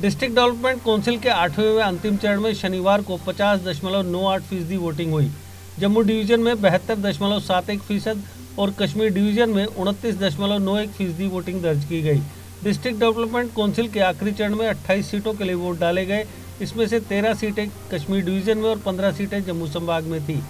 District development council के 8वें व अंतिम चरण में शनिवार को 50.98% वोटिंग हुई। जम्मू डिवीजन में 72.71% और कश्मीर डिवीजन में 29.91% वोटिंग दर्ज की गई। डिस्ट्रिक्ट डेवलपमेंट काउंसिल के आखिरी चरण में 28 सीटों के लिए वोट डाले गए। इसमें से 13 सीटें कश्मीर डिवीजन में और 15 सीटें जम्मू संभाग में थी।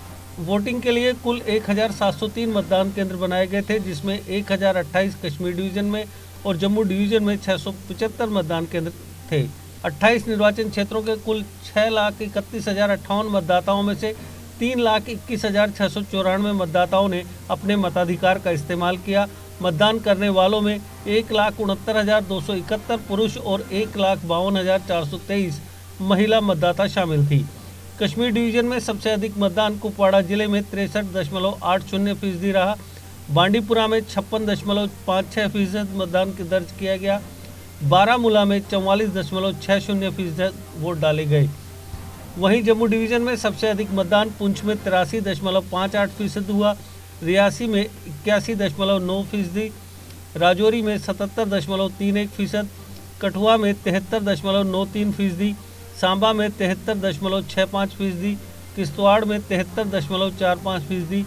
वोटिंग के लिए कुल 1703 मतदान केंद्र बनाए गए थे, जिसमें 1028 कश्मीर डिवीजन में और जम्मू डिवीजन में 675 मतदान केंद्र थे। 28 निर्वाचन क्षेत्रों के कुल 6,31,058 मतदाताओं में से 3,21,694 मतदाताओं ने अपने मताधिकार का इस्तेमाल किया। मतदान करने वालों में 1,69,271 पुरुष और 1,52,423 महिला मतदाता शामिल थी। कश्मीर डिवीजन में सबसे अधिक मतदान कुपवाड़ा जिले में 63.80% रहा। बांडीपुरा में 56.56% मतदान दर्ज किया गया। बारामूला में 44.60% वोट डाले गए। वहीं जम्मू डिवीजन में सबसे अधिक मतदान पुंछ में 83.58% हुआ, रियासी में 81.9%, राजौरी में 77.31%, कठुआ में 73.93%, सांबा में 73.65%, किश्तवाड़ में 73.45%,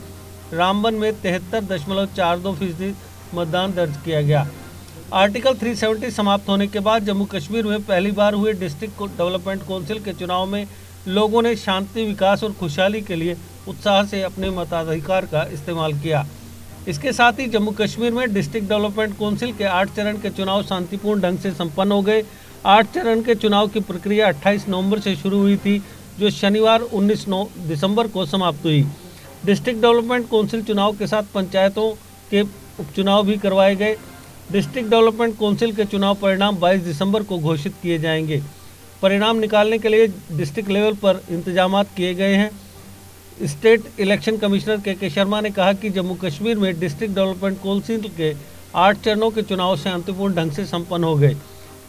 रामबन में 73.42% मतदान दर्ज किया गया। आर्टिकल 370 समाप्त होने के बाद जम्मू कश्मीर में पहली बार हुए डिस्ट्रिक्ट डेवलपमेंट काउंसिल के चुनाव में लोगों ने शांति, विकास और खुशहाली के लिए उत्साह से अपने मताधिकार का इस्तेमाल किया। इसके साथ ही जम्मू कश्मीर में डिस्ट्रिक्ट डेवलपमेंट काउंसिल के 8 चरण के चुनाव शांतिपूर्ण ढंग से संपन्न हो गए। 8 चरण के चुनाव की प्रक्रिया 28 नवंबर से शुरू हुई थी, जो शनिवार 19 दिसंबर को समाप्त हुई। डिस्ट्रिक्ट डेवलपमेंट काउंसिल चुनाव के साथ पंचायतों के उपचुनाव भी करवाए गए। डिस्ट्रिक्ट डेवलपमेंट काउंसिल के चुनाव परिणाम 22 दिसंबर को घोषित किए जाएंगे। परिणाम निकालने के लिए डिस्ट्रिक्ट लेवल पर इंतजाम किए गए हैं। स्टेट इलेक्शन कमिश्नर के शर्मा ने कहा कि जम्मू कश्मीर में डिस्ट्रिक्ट डेवलपमेंट काउंसिल के 8 चरणों के चुनाव शांतिपूर्ण ढंग से संपन्न हो गए।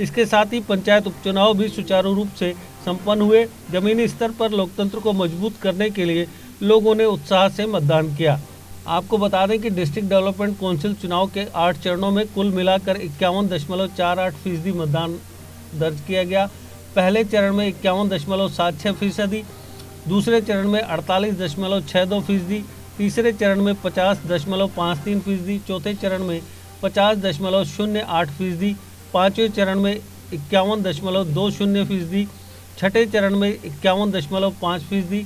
इसके साथ ही पंचायत उपचुनाव भी सुचारू रूप से संपन्न हुए। जमीनी स्तर पर लोकतंत्र को मजबूत करने के लिए लोगों ने उत्साह से मतदान किया। आपको बता दें कि डिस्ट्रिक्ट डेवलपमेंट काउंसिल चुनाव के 8 चरणों में कुल मिलाकर 51.48% मतदान दर्ज किया गया। पहले चरण में 51.76%, दूसरे चरण में 48.62%, तीसरे चरण में 50.53%, चौथे चरण में 50.08%, पाँचवें चरण में 51.20%, छठे चरण में 51.5%,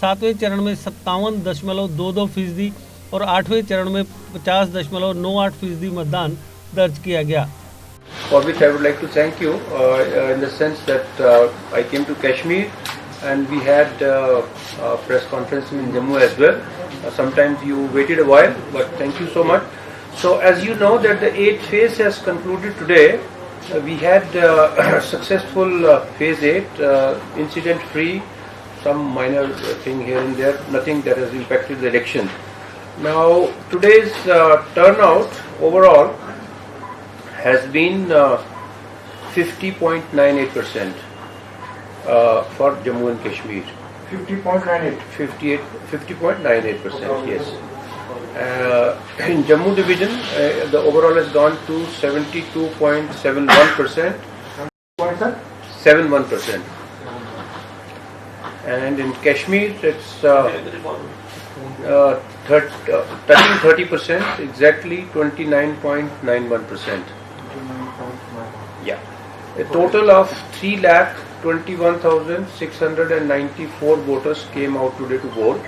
सातवें चरण में 57.22% और आठवें चरण में 50.98% मतदान दर्ज किया गया। For which I would like to thank you in the sense that I came to Kashmir and we had a press conference in Jammu as well. Sometimes you waited a while, but thank you so much. So as you know that the 8th phase has concluded today. We had successful phase 8, incident free, some minor thing here and there, nothing that has impacted the election. Now today's turnout overall has been 50.98% for Jammu and Kashmir. 50.98. 50.98%, yes. In Jammu division, the overall has gone to 72.71%. 71%. And in Kashmir, it's touching 30%, exactly 29.91%. Yeah. A total of 3,21,694 voters came out today to vote.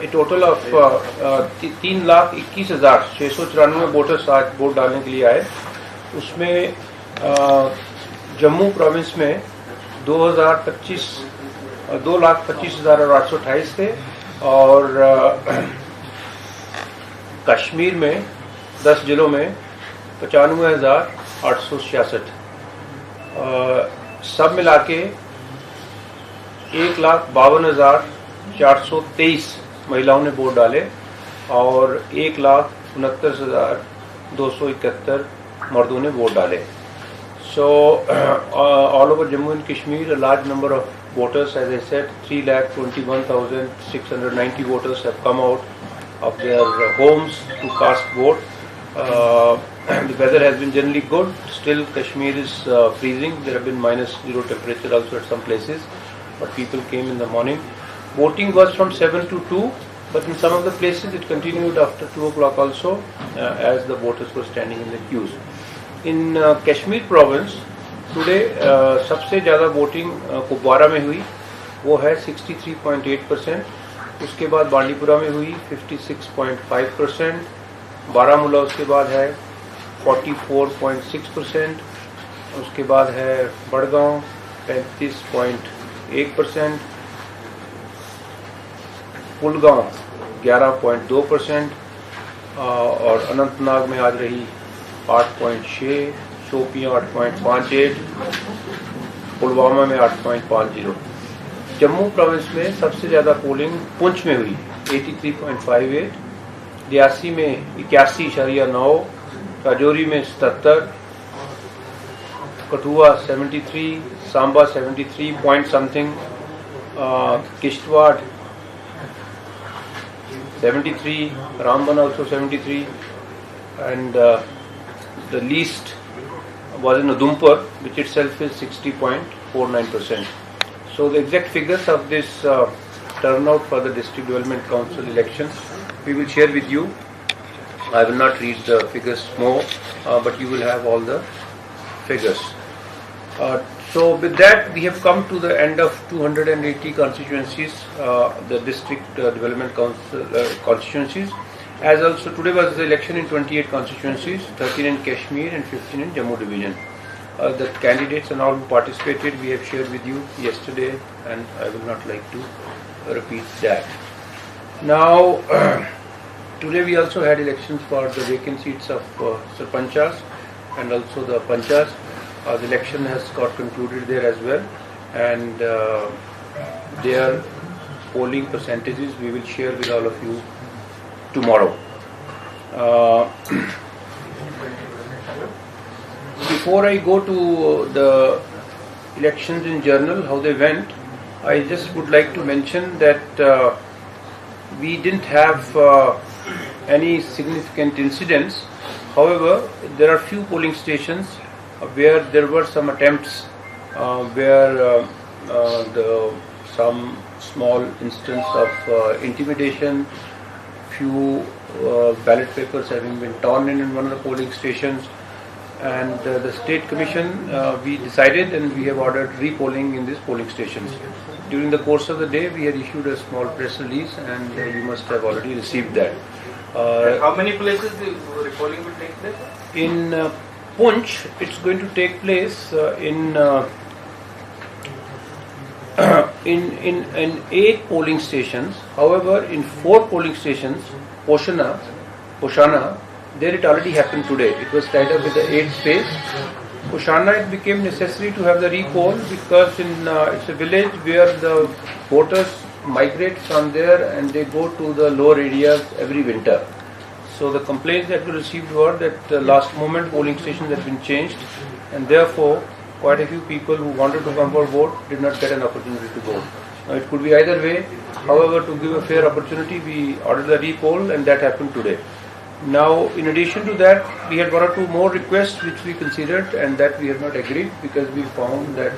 A total of 3,21,694 voters आज vote डालने के लिए आए। उसमें Jammu province में 2,25,828 थे और कश्मीर में 10 जिलों में 95,866। सब मिला के 1,52,423 महिलाओं ने वोट डाले और 1,69,271 मर्दों ने वोट डाले। So all over Jammu and Kashmir, a large number of voters, as I said, 3,21,690 voters have come out of their homes to cast vote. the weather has been generally good. Still, Kashmir is freezing. There have been -0 temperature also at some places, but people came in the morning. Voting was from 7 to 2, but in some of the places it continued after 2 o'clock also, as the voters were standing in the queues. In Kashmir province, today सबसे ज़्यादा voting Kupwara में हुई, वो है 63.8%. उसके बाद बांडीपुरा में हुई 56.5%. बारामूला उसके बाद है 44.6%. उसके बाद है बड़गांव 35.1%. कुलगांव 11.2%. और अनंतनाग में आज रही 8.6, शोपियां 8.58, पुलवामा में 8.50. जम्मू प्रोविंस में सबसे ज़्यादा पोलिंग पुंछ में हुई 83.58, रियासी में 81.9, राजौरी में 77, Kathua 73, Samba 73 point something, Kishtwar 73, Ramban also 73, and the least was in Udhampur, which itself is 60.49%. So the exact figures of this turnout for the District Development Council elections we will share with you. I will not read the figures more, but you will have all the figures. So with that, we have come to the end of 280 constituencies, the District Development Council constituencies. As also today was the election in 28 constituencies, 13 in Kashmir and 15 in Jammu division. The candidates and all who participated we have shared with you yesterday, and I will not like to repeat that. Now, today we also had elections for the vacant seats of Sarpanchas and also the Panchas. The election has got concluded there as well, and their polling percentages we will share with all of you tomorrow. Before I go to the elections in general, how they went, I just would like to mention that we didn't have any significant incidents. However, there are few polling stations where there were some attempts where some small instance of intimidation, few ballot papers having been torn in one of the polling stations, and the State Commission we decided and we have ordered repolling in these polling stations. During the course of the day we had issued a small press release, and you must have already received that. How many places the repolling will take place? In Punch, it's going to take place in 8 polling stations. However, in 4 polling stations, Poshana, there it already happened today. It was tied up with the 8th phase. Poshana, it became necessary to have the repoll because it's a village where the voters migrate from there and they go to the lower areas every winter. So the complaints that we received were that the last moment polling stations had been changed, and therefore quite a few people who wanted to come for vote did not get an opportunity to vote. Now it could be either way. However, to give a fair opportunity, we ordered the repoll, and that happened today. Now, in addition to that, we had 1 or 2 more requests which we considered and that we have not agreed because we found that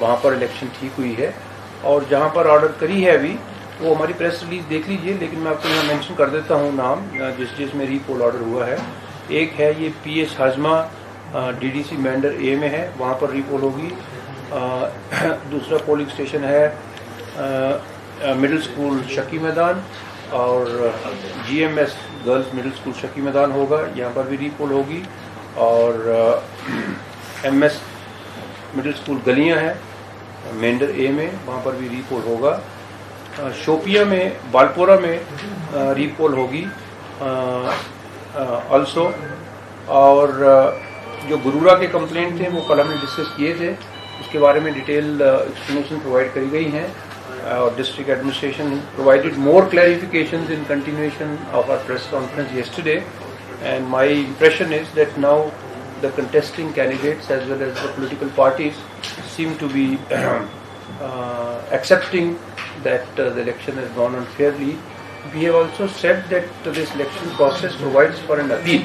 वहाँ पर election ठीक हुई है, और जहाँ पर order करी है अभी वो हमारी प्रेस रिलीज देख लीजिए, लेकिन मैं आपको यहाँ मेंशन कर देता हूँ नाम जिसमें रीपोल ऑर्डर हुआ है. एक है ये PS हाजमा DDC मैंडर A में है, वहाँ पर रीपोल होगी. दूसरा पोलिंग स्टेशन है मिडिल स्कूल शकी मैदान, और GMS girls middle school shaky मैदान होगा, यहाँ पर भी रीपोल होगी. और MS मिडिल स्कूल गलियाँ हैं मेंडर A में, वहाँ पर भी रीपोल होगा. शोपिया में बालपोरा में रीपोल होगी ऑल्सो. और जो गुरुरा के कंप्लेंट थे वो कल हमने डिस्कस किए थे, उसके बारे में डिटेल एक्सप्लेनेशन प्रोवाइड करी गई हैं. District administration provided more clarifications in continuation of our press conference yesterday, and my impression is that now the contesting candidates as well as the political parties seem to be accepting that the election has gone on fairly. We have also said that this election process provides for an appeal.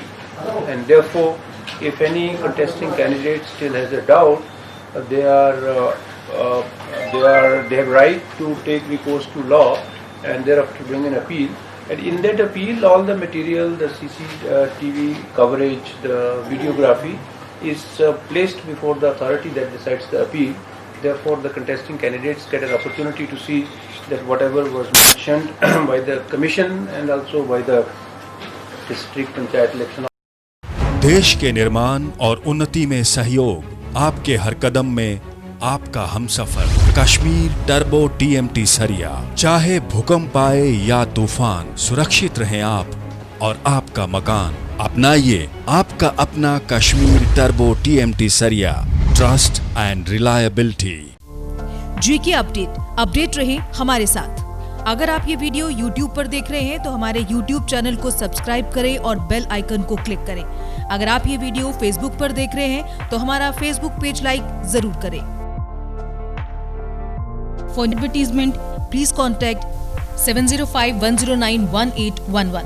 and therefore, if any contesting candidate still has a doubt, they have right to take recourse to law and thereafter bring an appeal. And in that appeal, all the material, the CCTV coverage, the videography is placed before the authority that decides the appeal. Therefore, the contesting candidates get an opportunity to see that whatever was mentioned by the commission and also by the district panchayat election. देश के निर्माण और उन्नति में सहयोग, आपके हर कदम में आपका हमसफर। कश्मीर टर्बो TMT सरिया, चाहे भूकंप आए या तूफान, सुरक्षित रहें आप और आपका मकान। अपनाइए आपका अपना कश्मीर टर्बो TMT सरिया, trust and reliability. GK update रहे हमारे साथ। अगर आप ये वीडियो YouTube पर देख रहे हैं तो हमारे YouTube चैनल को सब्सक्राइब करें और बेल आइकन को क्लिक करें। अगर आप ये वीडियो Facebook पर देख रहे हैं तो हमारा Facebook पेज लाइक जरूर करें। For advertisement, please contact 705-109-1811.